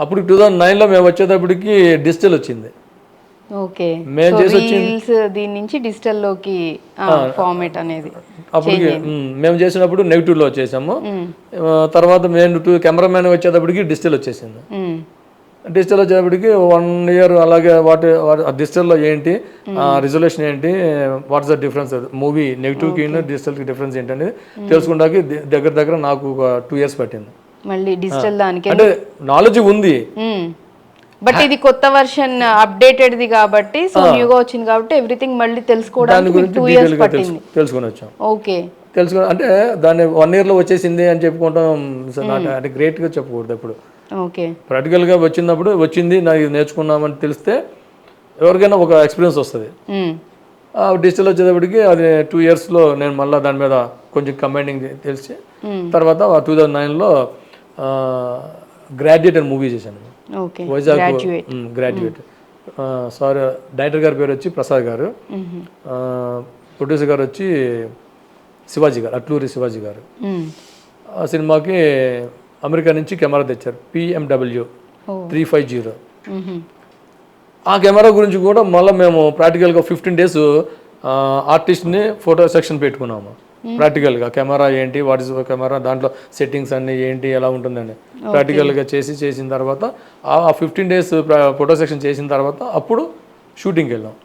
అప్పుడు 2009లో మేము వచ్చేటప్పటికి డిజిటల్ వచ్చింది. ఓకే. మేము చేసి రీల్స్ దీని నుంచి డిజిటల్లోకి ఫార్మేట్ అనేది అప్పటికి మేము చేసినప్పుడు నెగిటివ్లో వచ్చేసాము. తర్వాత మేము కెమెరామెన్ వచ్చేటప్పటికి డిజిటల్ వచ్చేసింది. డిజిటల్ వచ్చేటప్పటికి 1 ఇయర్ అలాగే డిజిటల్లో ఏంటి, రిజల్యూషన్ ఏంటి, వాట్స్ ద డిఫరెన్స్, మూవీ నెగిటివ్కి డిజిటల్కి డిఫరెన్స్ ఏంటి అనేది తెలుసుకుంటాకి దగ్గర నాకు ఒక 2 ఇయర్స్ పట్టింది. మళ్ళీ డిజిటల్ దానికి అంటే నాలెడ్జ్ ఉంది, బట్ ఇది కొత్త వర్షన్ అప్డేటెడ్ది కాబట్టి, సో న్యూగా వచ్చింది కాబట్టి ఎవ్రీథింగ్ మళ్ళీ తెలుసుకోవడానికి 2 ఇయర్స్ పట్టింది. తెలుసుకొని వచ్చాం. ఓకే. తెలుసుకొని అంటే దాన్ని 1 ఇయర్లో వచ్చేసింది అని చెప్పుకుంటాం అంటే గ్రేట్గా చెప్పకూడదు. ఇప్పుడు ఓకే, ప్రాక్టికల్గా వచ్చింది నాకు ఇది నేర్చుకున్నామని తెలిస్తే ఎవరికైనా ఒక ఎక్స్పీరియన్స్ వస్తుంది. డిజిటల్ వచ్చేటప్పటికి అది 2 ఇయర్స్లో నేను మళ్ళీ దాని మీద కొంచెం కంబైనింగ్ తెలిసి తర్వాత 2009లో గ్రాడ్యుయేట్ అని మూవీ చేశాను. వైజాగ్ గ్రాడ్యుయేట్. సార్ డైరెక్టర్ గారి పేరు వచ్చి ప్రసాద్ గారు, ప్రొడ్యూసర్ గారు వచ్చి శివాజీ గారు, అట్లూరి శివాజీ గారు. ఆ సినిమాకి అమెరికా నుంచి కెమెరా తెచ్చారు, PMW 350. ఆ కెమెరా గురించి కూడా మళ్ళీ మేము ప్రాక్టికల్గా 15 days ఆర్టిస్ట్ని ఫోటో సెక్షన్ పెట్టుకున్నాము. ప్రాక్టికల్గా కెమెరా ఏంటి, వాట్ ఇస్ కెమెరా, దాంట్లో సెట్టింగ్స్ అన్నీ ఏంటి, ఎలా ఉంటుందని ప్రాక్టికల్గా చేసిన తర్వాత ఆ 15 days ఫోటో సెక్షన్ చేసిన తర్వాత అప్పుడు షూటింగ్కి వెళ్ళాం.